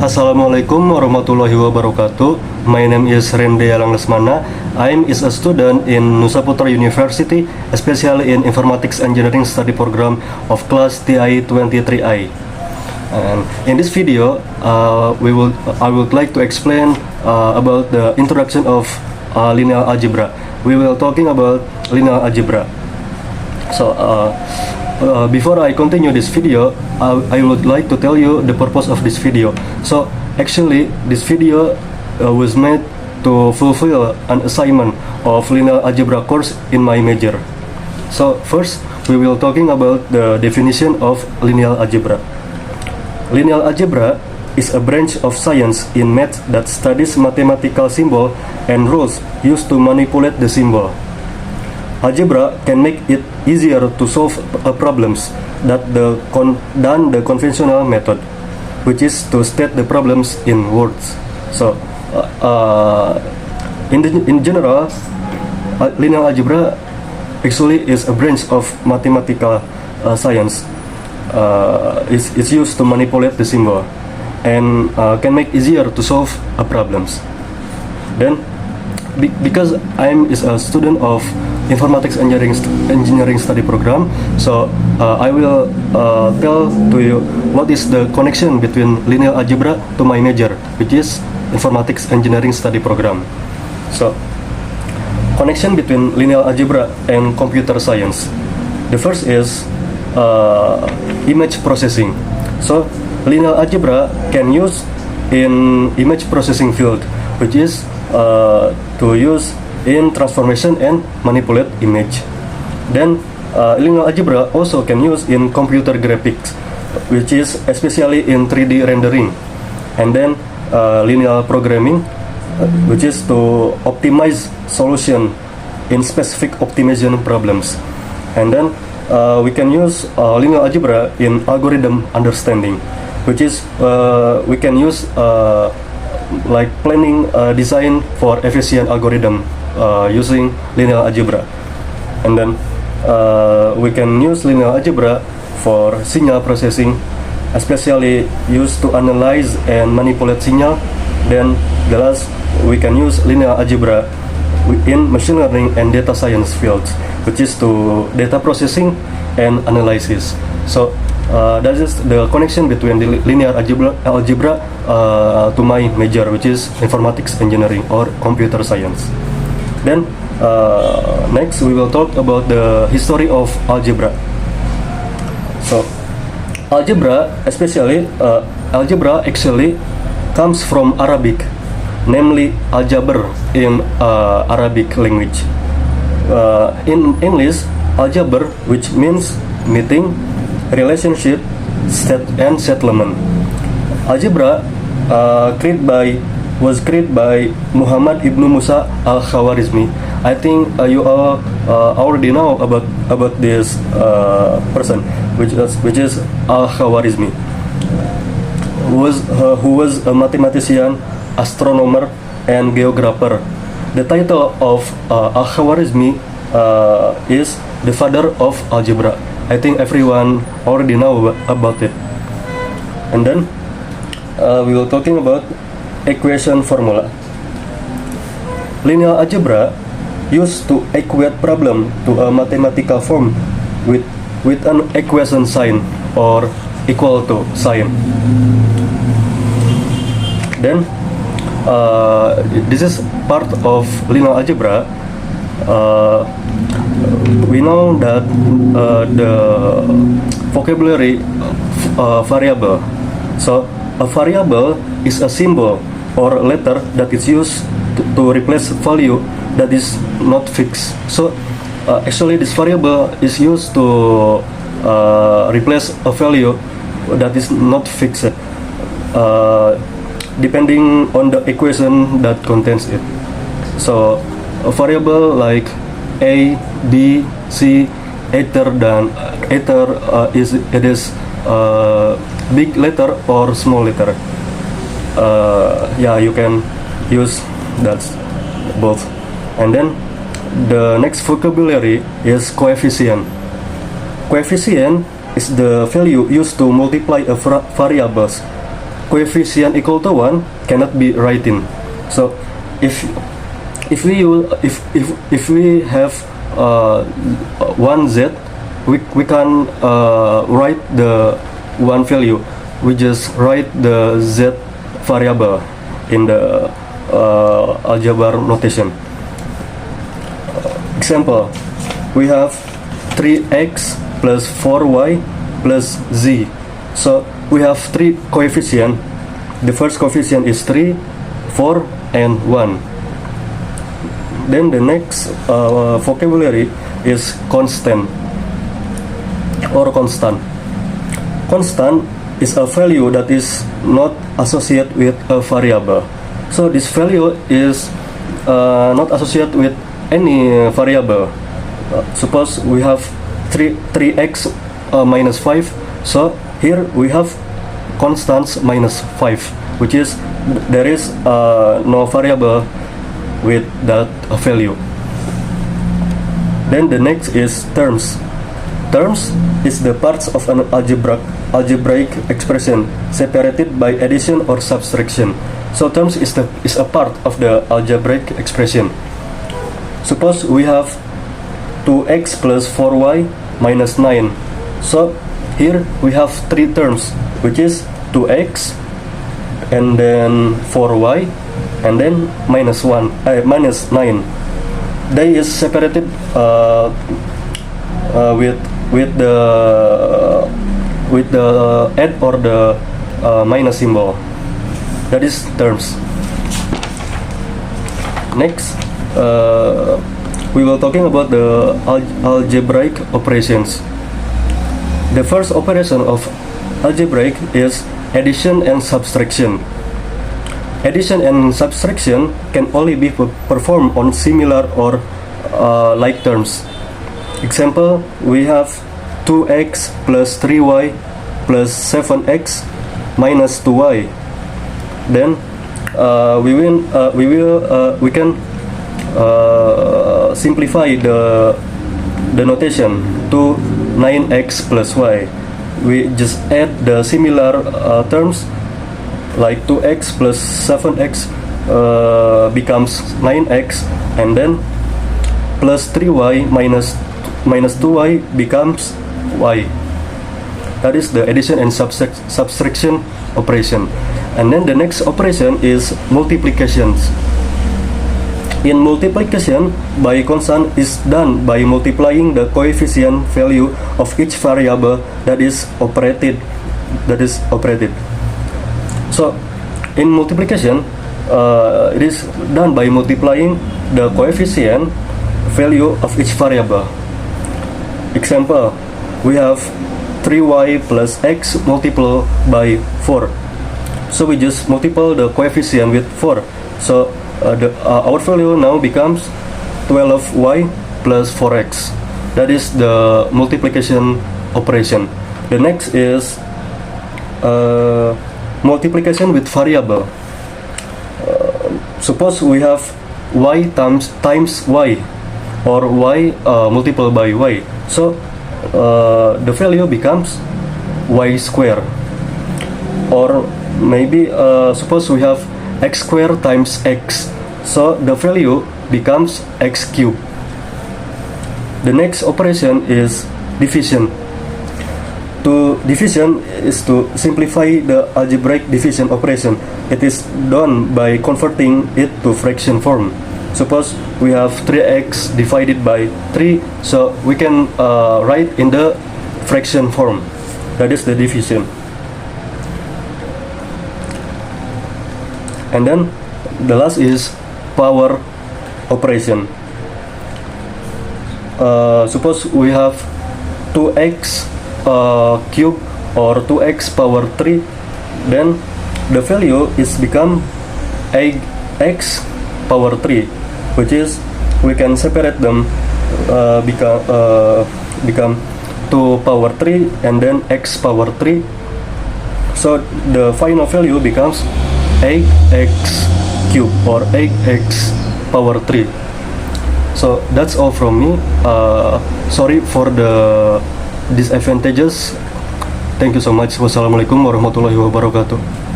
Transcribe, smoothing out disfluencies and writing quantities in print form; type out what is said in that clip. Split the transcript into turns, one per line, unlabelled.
Assalamualaikum warahmatullahi wabarakatuh. My name is Rende Alang Lesmana. I am a student in Nusa Putra University, especially in Informatics Engineering Study Program of class TI 23I. And in this video, I would like to explain about the introduction of linear algebra. We will talking about linear algebra. So before I continue this video, I would like to tell you the purpose of this video. So actually, this video was made to fulfill an assignment of linear algebra course in my major. So first, we will talking about the definition of linear algebra. Linear algebra is a branch of science in math that studies mathematical symbol and rules used to manipulate the symbol. Algebra can make it easier to solve problems than the conventional method, which is to state the problems in words. So, in general, linear algebra actually is a branch of mathematical science. It's used to manipulate the symbol and can make easier to solve problems. Then, because I'm a student of Informatics Engineering Study Program, so I will tell to you what is the connection between linear algebra to my major, which is Informatics Engineering Study Program. So, connection between linear algebra and computer science. The first is image processing. So, linear algebra can use in image processing field, which is to use in transformation and manipulate image. Then linear algebra also can use in computer graphics, which is especially in 3D rendering. And then linear programming, which is to optimize solution in specific optimization problems. And then we can use linear algebra in algorithm understanding, which is we can use like planning design for efficient algorithm using linear algebra. And then we can use linear algebra for signal processing, especially used to analyze and manipulate signal. Then the last, we can use linear algebra in machine learning and data science fields, which is to data processing and analysis. So that is the connection between the linear algebra to my major, which is informatics engineering or computer science. Then next we will talk about the history of algebra. So algebra, especially algebra actually comes from Arabic, namely aljabar in Arabic language. In English, aljabar, which means meeting, relationship, and settlement. Algebra was created by Muhammad ibn Musa al-Khawarizmi. I think you all already know about this person, which is al-Khawarizmi, who was a mathematician, astronomer, and geographer. The title of al-Khawarizmi is the father of algebra. I think everyone already know about it. And then we will talking about equation formula. Linear algebra used to equate problem to a mathematical form with an equation sign or equal to sign. Then this is part of linear algebra. We know that the vocabulary variable. So a variable is a symbol or letter that is used to replace value that is not fixed. So actually this variable is used to replace a value that is not fixed, depending on the equation that contains it. So a variable like A, B, C, either is big letter or small letter. Yeah, you can use that both. And then the next vocabulary is coefficient. Coefficient is the value used to multiply a variables coefficient equal to 1 cannot be written. So if we have one z, we can write the one value. We just write the z variable in the algebra notation. Example, we have 3x plus 4y plus z. So we have three coefficients. The first coefficient is 3, 4, and 1. Then the next vocabulary is constant or constant. Constant is a value that is not associated with a variable. So this value is not associated with any variable. Suppose we have 3x minus 5. So here we have constants minus 5, which is there is no variable with that value. Then the next is terms. Terms is the parts of an algebraic expression separated by addition or subtraction. So terms is a part of the algebraic expression. Suppose we have 2x plus 4y minus 9. So here we have three terms, which is 2x and then 4y and then minus 9. They is separated with the add or the minus symbol. That is terms. Next, we will talking about the algebraic operations. The first operation of algebraic is addition and subtraction. Addition and subtraction can only be performed on similar or like terms. Example, we have 2x plus 3y plus 7x minus 2y. Then we can simplify the notation to 9x plus y. We just add the similar terms, like 2x plus 7x becomes 9x, and then plus 3y minus 2y becomes y. That is the addition and subtraction operation. And then the next operation is multiplications. In multiplication, by constant is done by multiplying the coefficient value of each variable that is operated. So in multiplication, it is done by multiplying the coefficient value of each variable. Example, we have 3y plus x multiplied by 4. So we just multiply the coefficient with 4. So our value now becomes 12y plus 4x. That is the multiplication operation. The next is multiplication with variable. Suppose we have y times y, or y multiplied by y. So the value becomes y square. Or maybe suppose we have x square times x. So the value becomes x cube. The next operation is division. Division is to simplify the algebraic division operation. It is done by converting it to fraction form. Suppose we have 3x divided by 3, so we can write in the fraction form. That is the division. And then the last is power operation. Suppose we have 2x cube or 2x power 3, then the value is become x power 3, which is we can separate them, become 2 power 3 and then x power 3. So the final value becomes 8x cube or 8x power 3. So that's all from me. Sorry for the disadvantages. Thank you so much. Wassalamualaikum warahmatullahi wabarakatuh.